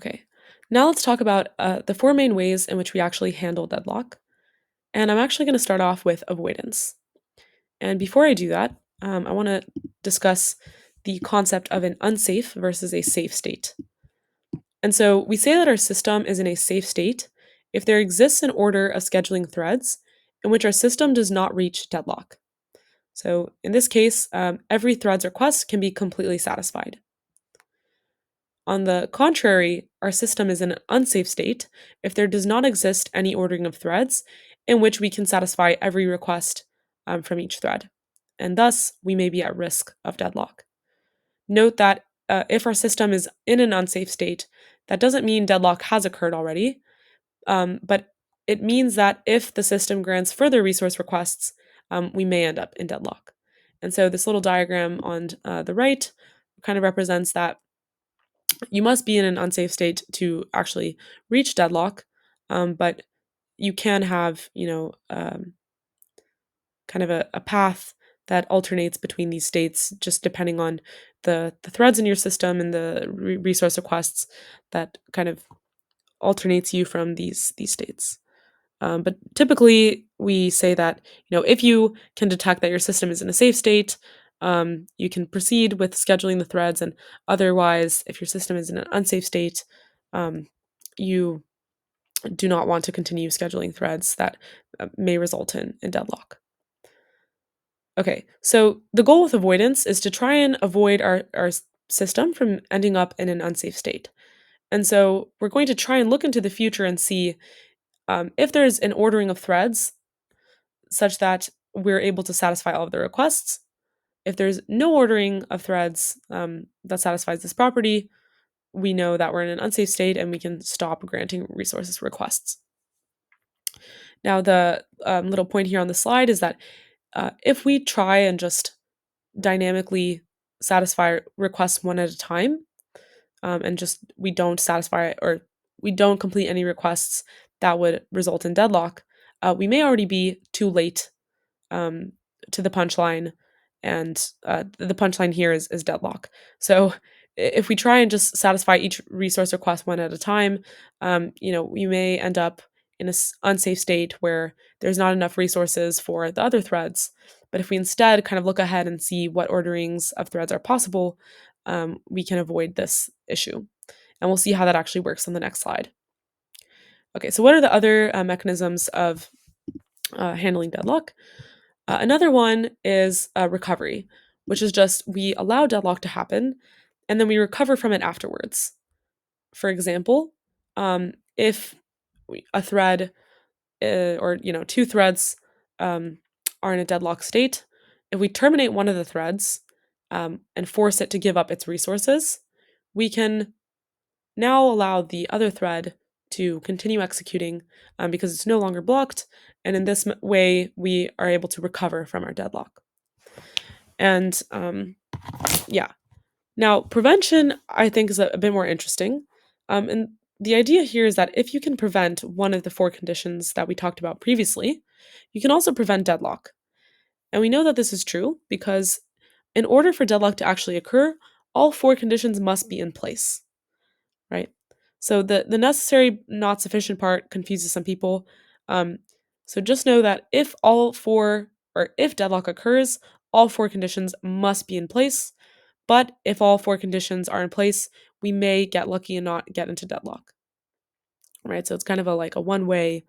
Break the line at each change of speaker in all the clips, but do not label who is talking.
Okay, now let's talk about the four main ways in which we actually handle deadlock. And I'm actually going to start off with avoidance. And before I do that, I want to discuss the concept of an unsafe versus a safe state. And so we say that our system is in a safe state if there exists an order of scheduling threads in which our system does not reach deadlock. So in this case, every thread's request can be completely satisfied. On the contrary, our system is in an unsafe state if there does not exist any ordering of threads in which we can satisfy every request from each thread, and thus we may be at risk of deadlock. Note that if our system is in an unsafe state, that doesn't mean deadlock has occurred already, but it means that if the system grants further resource requests, we may end up in deadlock. And so this little diagram on the right kind of represents that you must be in an unsafe state to actually reach deadlock, but you can have, kind of a path that alternates between these states, just depending on the threads in your system and the resource requests that kind of alternates you from these states. But typically, we say that if you can detect that your system is in a safe state, you can proceed with scheduling the threads, and otherwise, if your system is in an unsafe state, you do not want to continue scheduling threads that may result in deadlock. Okay, so the goal with avoidance is to try and avoid our system from ending up in an unsafe state. And so we're going to try and look into the future and see if there's an ordering of threads such that we're able to satisfy all of the requests. If there's no ordering of threads that satisfies this property, we know that we're in an unsafe state and we can stop granting resources requests. Now, the little point here on the slide is that if we try and just dynamically satisfy requests one at a time, and just we don't satisfy or we don't complete any requests that would result in deadlock, we may already be too late to the punchline, and the punchline here is deadlock. So if we try and just satisfy each resource request one at a time, we may end up in an unsafe state where there's not enough resources for the other threads. But if we instead kind of look ahead and see what orderings of threads are possible, we can avoid this issue. And we'll see how that actually works on the next slide. Okay, so what are the other mechanisms of handling deadlock? Another one is recovery, which is just we allow deadlock to happen and then we recover from it afterwards. For example, if a thread or two threads are in a deadlock state, if we terminate one of the threads and force it to give up its resources, we can now allow the other thread to continue executing because it's no longer blocked, and in this way we are able to recover from our deadlock. And yeah, now prevention I think is a bit more interesting, and the idea here is that if you can prevent one of the four conditions that we talked about previously, you can also prevent deadlock. And we know that this is true because in order for deadlock to actually occur, all four conditions must be in place, right? So the necessary not sufficient part confuses some people. So just know that if if deadlock occurs, all four conditions must be in place. But if all four conditions are in place, we may get lucky and not get into deadlock, right? So it's kind of a one way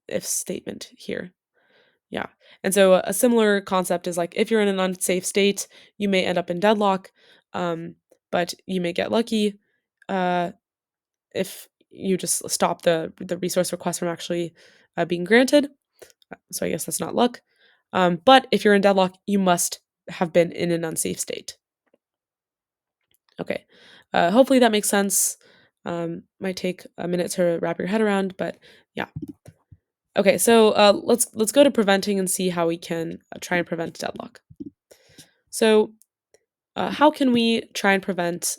if statement here. Yeah. And so a similar concept is like if you're in an unsafe state, you may end up in deadlock, but you may get lucky uh, if you just stop the resource request from actually being granted. So I guess that's not luck. But if you're in deadlock, you must have been in an unsafe state. Okay. Hopefully that makes sense. Might take a minute to wrap your head around, but yeah. Okay, so let's go to preventing and see how we can try and prevent deadlock. So, how can we try and prevent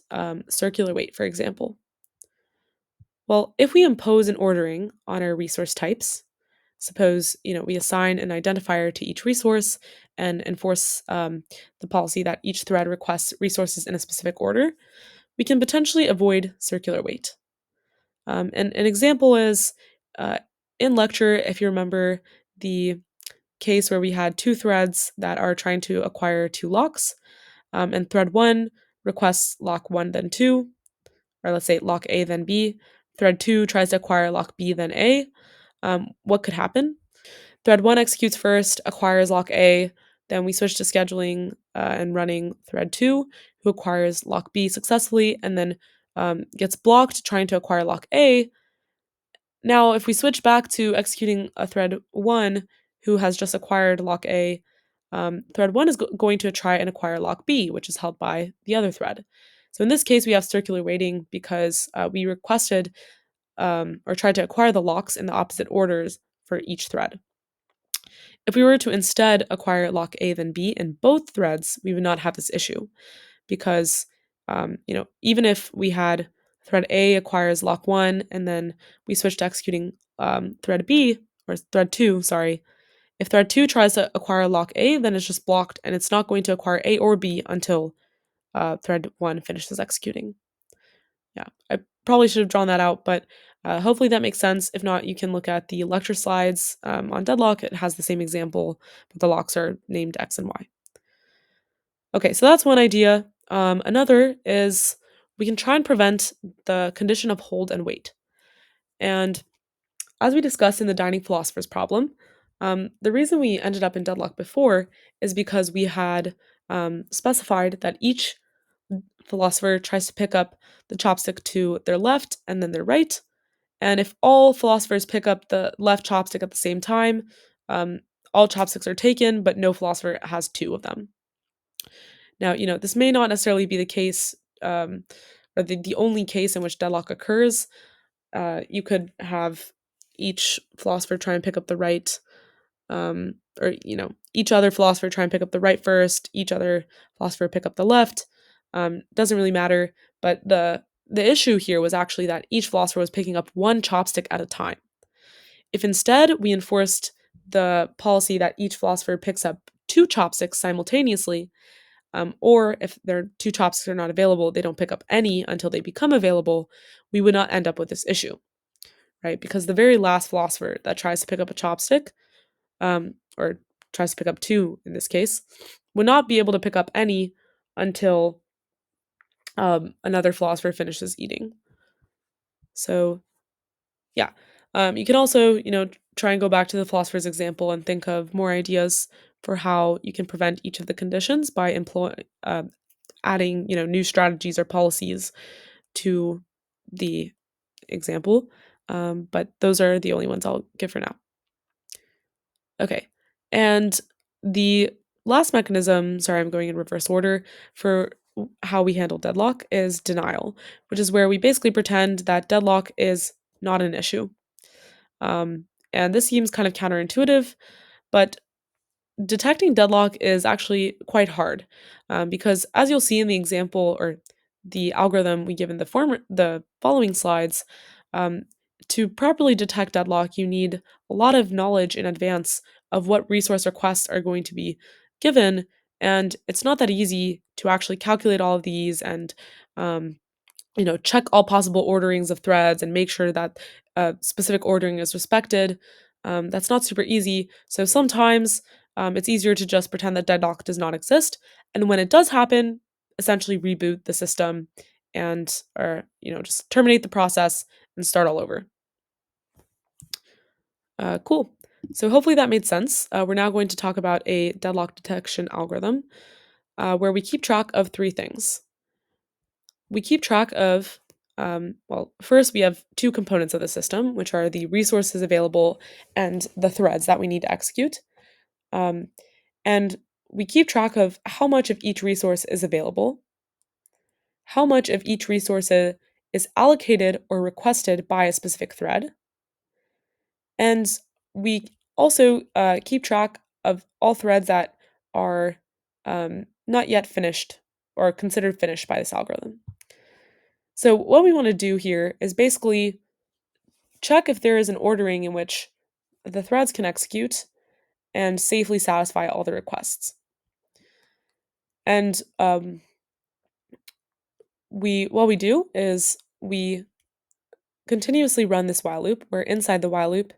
circular wait, for example? Well, if we impose an ordering on our resource types, suppose we assign an identifier to each resource and enforce the policy that each thread requests resources in a specific order, we can potentially avoid circular wait. And an example is uh, in lecture, if you remember the case where we had two threads that are trying to acquire two locks, and thread 1 requests lock 1 then 2, or let's say lock A then B. Thread 2 tries to acquire lock B then A. What could happen? Thread 1 executes first, acquires lock A, then we switch to scheduling and running thread 2, who acquires lock B successfully, and then gets blocked trying to acquire lock A. Now, if we switch back to executing a thread 1 who has just acquired lock A, thread 1 is going to try and acquire lock B, which is held by the other thread. So in this case, we have circular waiting because we requested or tried to acquire the locks in the opposite orders for each thread. If we were to instead acquire lock A then B in both threads, we would not have this issue because, even if we had thread A acquires lock 1 and then we switch to executing thread B, or thread 2, sorry, if thread 2 tries to acquire lock A, then it's just blocked and it's not going to acquire A or B until thread 1 finishes executing. Yeah, I probably should have drawn that out, but hopefully that makes sense. If not, you can look at the lecture slides on Deadlock. It has the same example, but the locks are named X and Y. Okay, so that's one idea. Another is we can try and prevent the condition of hold and wait. And as we discussed in the dining philosopher's problem, the reason we ended up in deadlock before is because we had specified that each philosopher tries to pick up the chopstick to their left and then their right. And if all philosophers pick up the left chopstick at the same time, um, all chopsticks are taken, but no philosopher has two of them. Now, this may not necessarily be the case, or the only case in which deadlock occurs. You could have each philosopher try and pick up the right, or each other philosopher try and pick up the right first, each other philosopher pick up the left. Doesn't really matter, but the issue here was actually that each philosopher was picking up one chopstick at a time. If instead we enforced the policy that each philosopher picks up two chopsticks simultaneously, or if their two chopsticks are not available, they don't pick up any until they become available, we would not end up with this issue, right? Because the very last philosopher that tries to pick up a chopstick, or tries to pick up two in this case, would not be able to pick up any until another philosopher finishes eating. So, yeah. You can also, try and go back to the philosopher's example and think of more ideas for how you can prevent each of the conditions by adding, new strategies or policies to the example. But those are the only ones I'll give for now. Okay. And the last mechanism, sorry, I'm going in reverse order, for how we handle deadlock is denial, which is where we basically pretend that deadlock is not an issue. And this seems kind of counterintuitive, but detecting deadlock is actually quite hard because, as you'll see in the example or the algorithm we give in the following slides, um, to properly detect deadlock, you need a lot of knowledge in advance of what resource requests are going to be given, and it's not that easy to actually calculate all of these and um, check all possible orderings of threads and make sure that specific ordering is respected. That's not super easy. So sometimes it's easier to just pretend that deadlock does not exist. And when it does happen, essentially reboot the system and, or, just terminate the process and start all over. Cool. So hopefully that made sense. We're now going to talk about a deadlock detection algorithm where we keep track of three things. We keep track of, first we have two components of the system, which are the resources available and the threads that we need to execute. Um, and we keep track of how much of each resource is available, how much of each resource is allocated or requested by a specific thread, and we also keep track of all threads that are not yet finished or considered finished by this algorithm. So what we want to do here is basically check if there is an ordering in which the threads can execute and safely satisfy all the requests. And what we do is we continuously run this while loop, where inside the while loop,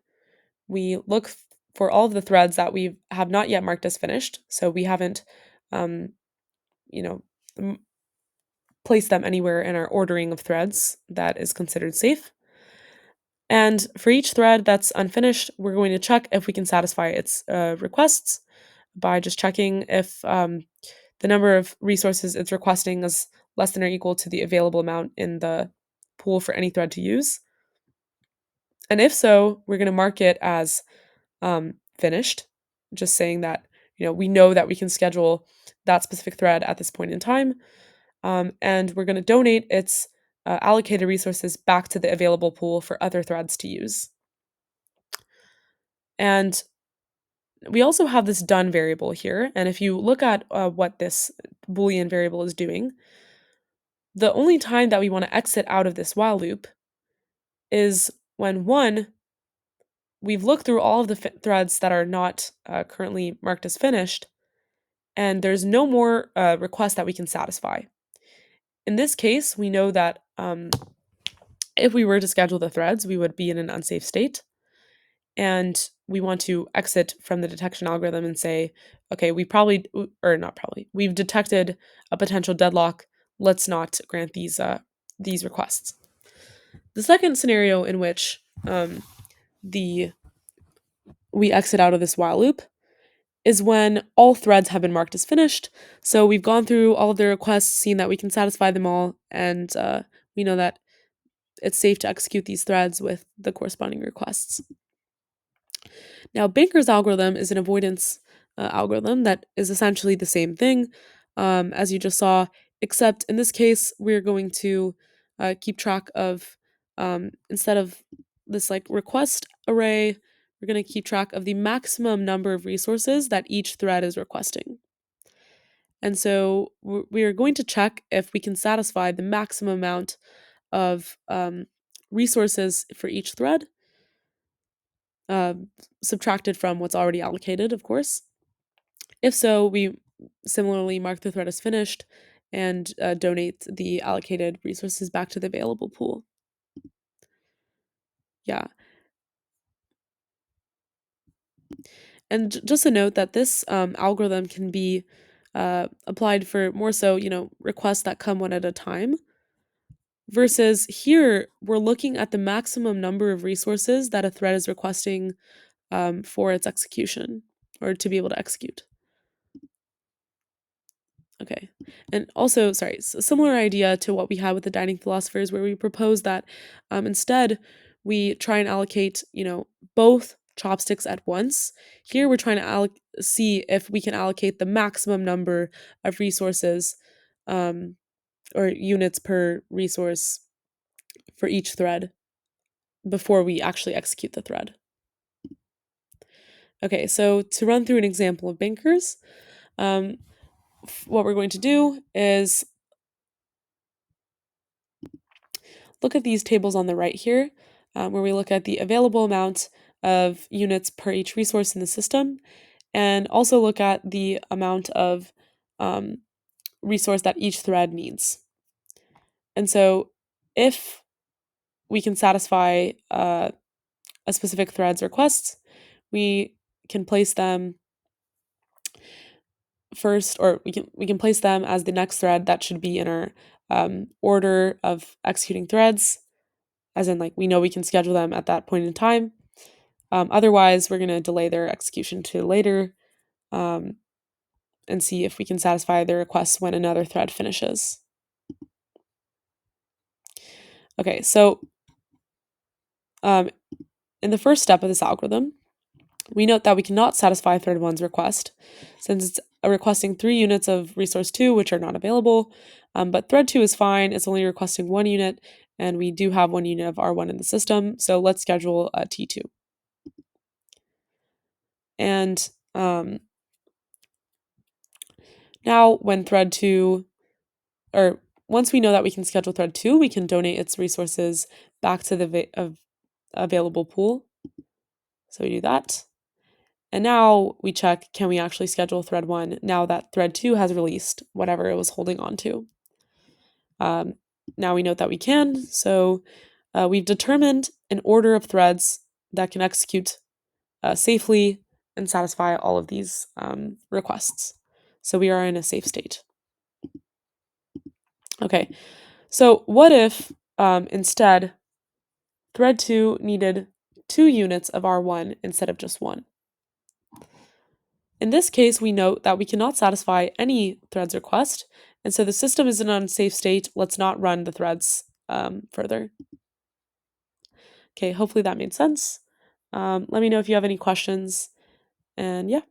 we look for all of the threads that we have not yet marked as finished. So we haven't, um, you know, placed them anywhere in our ordering of threads that is considered safe. And for each thread that's unfinished, we're going to check if we can satisfy its requests by just checking if the number of resources it's requesting is less than or equal to the available amount in the pool for any thread to use. And if so, we're going to mark it as finished, just saying that we know that we can schedule that specific thread at this point in time, and we're going to donate its allocated resources back to the available pool for other threads to use. And we also have this done variable here, and if you look at what this Boolean variable is doing, the only time that we want to exit out of this while loop is when, one, we've looked through all of the threads that are not currently marked as finished, and there's no more requests that we can satisfy. In this case, we know that if we were to schedule the threads, we would be in an unsafe state, and we want to exit from the detection algorithm and say, okay, we've detected a potential deadlock. Let's not grant these requests. The second scenario in which we exit out of this while loop is when all threads have been marked as finished. So we've gone through all of the requests, seen that we can satisfy them all, and we know that it's safe to execute these threads with the corresponding requests. Now, Banker's algorithm is an avoidance algorithm that is essentially the same thing as you just saw, except in this case, we're going to keep track of, instead of this request array, we're going to keep track of the maximum number of resources that each thread is requesting. And so we are going to check if we can satisfy the maximum amount of resources for each thread, subtracted from what's already allocated, of course. If so, we similarly mark the thread as finished and donate the allocated resources back to the available pool. Yeah. And just a note that this algorithm can be applied for more so, requests that come one at a time. Versus here, we're looking at the maximum number of resources that a thread is requesting for its execution or to be able to execute. Okay. And also, sorry, similar idea to what we had with the dining philosophers, where we propose that instead we try and allocate, both chopsticks at once. Here we're trying to see if we can allocate the maximum number of resources or units per resource for each thread before we actually execute the thread. Okay, so to run through an example of bankers, what we're going to do is look at these tables on the right here, where we look at the available amount of units per each resource in the system, and also look at the amount of resource that each thread needs. And so if we can satisfy a specific thread's requests, we can place them first, or we can place them as the next thread that should be in our order of executing threads, as in we know we can schedule them at that point in time. Otherwise, we're going to delay their execution to later and see if we can satisfy their requests when another thread finishes. Okay, so in the first step of this algorithm, we note that we cannot satisfy thread 1's request, since it's requesting 3 units of resource 2, which are not available, but thread 2 is fine. It's only requesting 1 unit, and we do have 1 unit of R1 in the system, so let's schedule T2. And now when thread 2, or once we know that we can schedule thread 2, we can donate its resources back to the available pool. So we do that. And now we check, can we actually schedule thread 1 now that thread 2 has released whatever it was holding on to? Now we note that we can, so we've determined an order of threads that can execute safely and satisfy all of these requests. So we are in a safe state. Okay, so what if instead thread 2 needed 2 units of R1 instead of just 1? In this case, we note that we cannot satisfy any thread's request, and so the system is in an unsafe state. Let's not run the threads further. Okay, hopefully that made sense. Let me know if you have any questions, and yeah.